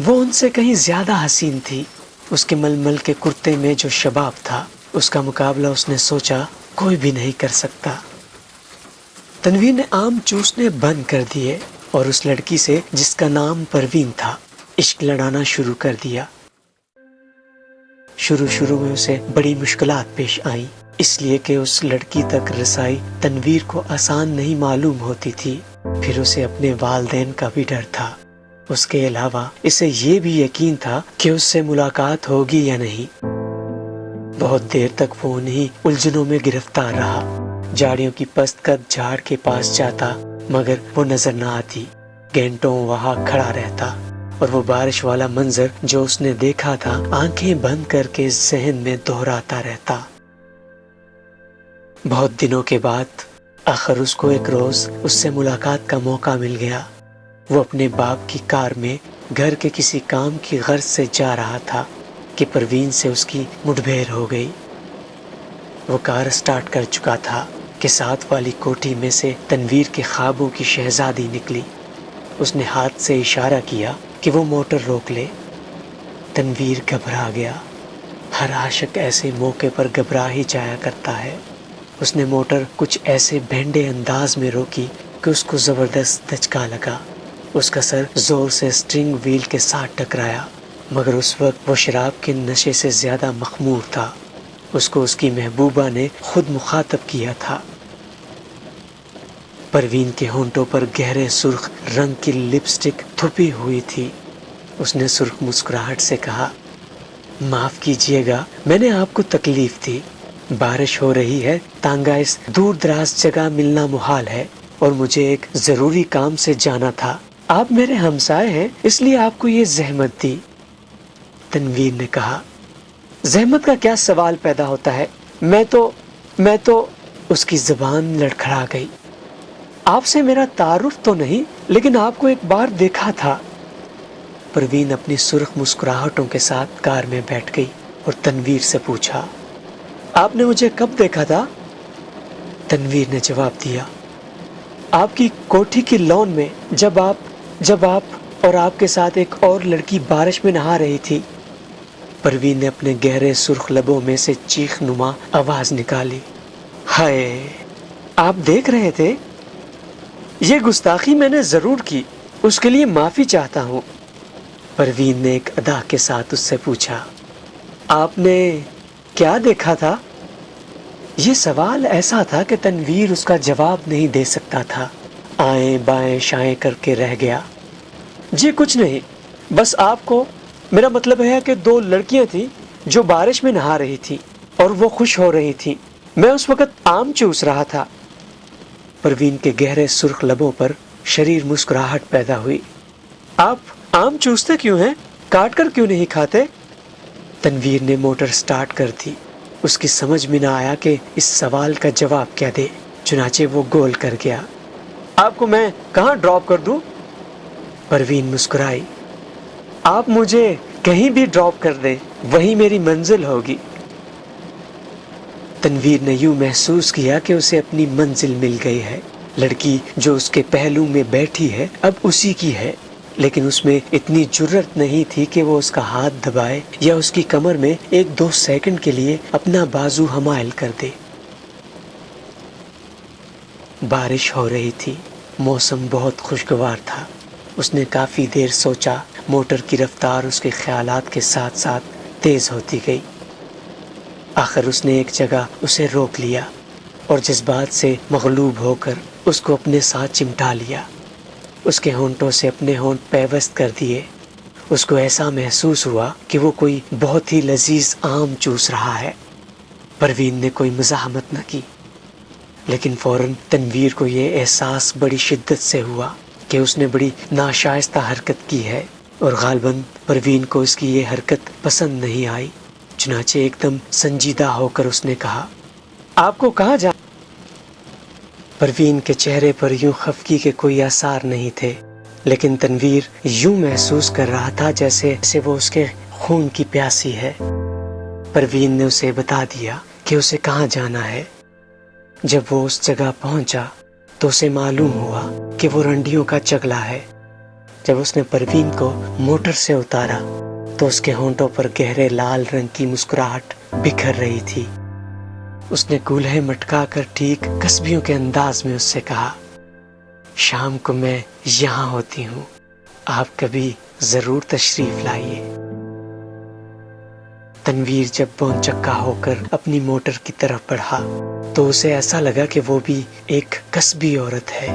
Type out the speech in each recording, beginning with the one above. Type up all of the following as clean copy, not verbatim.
وہ ان سے کہیں زیادہ حسین تھی۔ اس کے ململ کے کرتے میں جو شباب تھا، اس کا مقابلہ اس نے سوچا کوئی بھی نہیں کر سکتا۔ تنویر نے آم چوسنے بند کر دیے اور اس لڑکی سے جس کا نام پروین تھا عشق لڑانا شروع کر دیا۔ شروع میں اسے بڑی مشکلات پیش آئیں، اس لیے کہ اس لڑکی تک رسائی تنویر کو آسان نہیں معلوم ہوتی تھی۔ پھر اسے اپنے والدین کا بھی ڈر تھا۔ اس کے علاوہ اسے یہ بھی یقین تھا کہ اس سے ملاقات ہوگی یا نہیں۔ بہت دیر تک وہ انہی الجھنوں میں گرفتار رہا۔ جھاڑیوں کی پست قد جھاڑ کے پاس جاتا مگر وہ نظر نہ آتی۔ گھنٹوں وہاں کھڑا رہتا اور وہ بارش والا منظر جو اس نے دیکھا تھا آنکھیں بند کر کے ذہن میں دہراتا رہتا۔ بہت دنوں کے بعد آخر اس کو ایک روز اس سے ملاقات کا موقع مل گیا۔ وہ اپنے باپ کی کار میں گھر کے کسی کام کی غرض سے جا رہا تھا کہ پروین سے اس کی مٹبھیڑ ہو گئی۔ وہ کار اسٹارٹ کر چکا تھا کہ ساتھ والی کوٹھی میں سے تنویر کے خوابوں کی شہزادی نکلی۔ اس نے ہاتھ سے اشارہ کیا کہ وہ موٹر روک لے۔ تنویر گھبرا گیا۔ ہر عاشق ایسے موقع پر گھبرا ہی جایا کرتا ہے۔ اس نے موٹر کچھ ایسے بھینڈے انداز میں روکی کہ اس کو زبردست دھچکا لگا۔ اس کا سر زور سے اسٹرنگ وہیل کے ساتھ ٹکرایا، مگر اس وقت وہ شراب کے نشے سے زیادہ مخمور تھا۔ اس کو اس کی محبوبہ نے خود مخاطب کیا تھا۔ پروین کے ہونٹوں پر گہرے سرخ رنگ کی لپسٹک تھپی ہوئی تھی۔ اس نے سرخ مسکراہٹ سے کہا، معاف کیجیے گا، میں نے آپ کو تکلیف دی۔ بارش ہو رہی ہے، تانگا اس دور دراز جگہ ملنا محال ہے اور مجھے ایک ضروری کام سے جانا تھا۔ آپ میرے ہمسائے ہیں، اس لیے آپ کو یہ زحمت دی۔ تنویر نے کہا، زحمت کا کیا سوال پیدا ہوتا ہے؟ میں تو اس کی زبان لڑکھڑا گئی۔ آپ سے میرا تعارف تو نہیں، لیکن آپ کو ایک بار دیکھا تھا۔ پروین اپنی سرخ مسکراہٹوں کے ساتھ کار میں بیٹھ گئی اور تنویر سے پوچھا، آپ نے مجھے کب دیکھا تھا؟ تنویر نے جواب دیا، آپ کی کوٹھی کی لان میں، جب آپ اور آپ کے ساتھ ایک اور لڑکی بارش میں نہا رہی تھی۔ پروین نے اپنے گہرے سرخ لبوں میں سے چیخ نما آواز نکالی، ہائے، آپ دیکھ رہے تھے؟ یہ گستاخی میں نے ضرور کی، اس کے لیے معافی چاہتا ہوں۔ پروین نے ایک ادا کے ساتھ اس سے پوچھا، آپ نے کیا دیکھا تھا؟ یہ سوال ایسا تھا کہ تنویر اس کا جواب نہیں دے سکتا تھا۔ آئیں بائیں شائیں کر کے رہ گیا۔ جی کچھ نہیں، بس آپ کو، میرا مطلب ہے کہ 2 لڑکیاں تھیں جو بارش میں نہا رہی تھیں اور وہ خوش ہو رہی تھیں۔ میں اس وقت آم چوس رہا تھا۔ پروین کے گہرے سرخ لبوں پر شریر مسکراہٹ پیدا ہوئی۔ آپ آم چوستے کیوں ہیں؟ کاٹ کر کیوں نہیں کھاتے؟ تنویر نے موٹر سٹارٹ کر دی۔ اس کی سمجھ میں نہ آیا کہ اس سوال کا جواب کیا دے، چنانچہ وہ گول کر گیا، آپ کو میں کہاں ڈراپ کر دوں؟ پروین مسکرائی، آپ مجھے کہیں بھی ڈراپ کر دیں، وہی میری منزل ہوگی۔ تنویر نے یوں محسوس کیا کہ اسے اپنی منزل مل گئی ہے۔ لڑکی جو اس کے پہلو میں بیٹھی ہے اب اسی کی ہے، لیکن اس میں اتنی جرأت نہیں تھی کہ وہ اس کا ہاتھ دبائے یا اس کی کمر میں 1-2 سیکنڈ کے لیے اپنا بازو حمائل کر دے۔ بارش ہو رہی تھی، موسم بہت خوشگوار تھا۔ اس نے کافی دیر سوچا، موٹر کی رفتار اس کے خیالات کے ساتھ ساتھ تیز ہوتی گئی۔ آخر اس نے ایک جگہ اسے روک لیا اور جذبات سے مغلوب ہو کر اس کو اپنے ساتھ چمٹا لیا۔ اس کے ہونٹوں سے اپنے ہونٹ پیوست کر دیے۔ اس کو ایسا محسوس ہوا کہ وہ کوئی بہت ہی لذیذ آم چوس رہا ہے۔ پروین نے کوئی مزاحمت نہ کی، لیکن فوراً تنویر کو یہ احساس بڑی شدت سے ہوا کہ اس نے بڑی ناشائستہ حرکت کی ہے اور غالباً پروین کو اس کی یہ حرکت پسند نہیں آئی۔ چنانچہ ایک دم سنجیدہ ہو کر اس نے کہا، آپ کو کہاں جانا؟ پروین کے چہرے پر یوں خفگی کے کوئی آثار نہیں تھے، لیکن تنویر یوں محسوس کر رہا تھا جیسے وہ اس کے خون کی پیاسی ہے۔ پروین نے اسے بتا دیا کہ اسے کہاں جانا ہے۔ جب وہ اس جگہ پہنچا تو اسے معلوم ہوا کہ وہ رنڈیوں کا چگلا ہے۔ جب اس نے پروین کو موٹر سے اتارا تو اس کے ہونٹوں پر گہرے لال رنگ کی مسکراہٹ بکھر رہی تھی۔ اس نے کولہے مٹکا کر ٹھیک کسبیوں کے انداز میں اس سے کہا، شام کو میں یہاں ہوتی ہوں، آپ کبھی ضرور تشریف لائیے۔ تنویر جب بون چکا ہو کر اپنی موٹر کی طرف بڑھا تو اسے ایسا لگا کہ وہ بھی ایک کسبی عورت ہے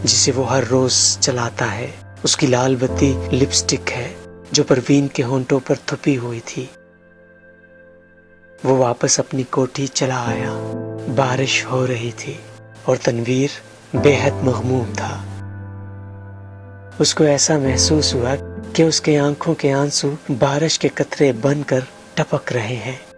جسے وہ ہر روز چلاتا ہے۔ اس کی لال بتی لپسٹک ہے جو پروین کے ہونٹوں پر تھپی ہوئی تھی۔ وہ واپس اپنی کوٹھی چلا آیا۔ بارش ہو رہی تھی اور تنویر بے حد مغموم تھا۔ اس کو ایسا محسوس ہوا کہ اس کے آنکھوں کے آنسو بارش کے قطرے بن کر ٹپک رہے ہیں۔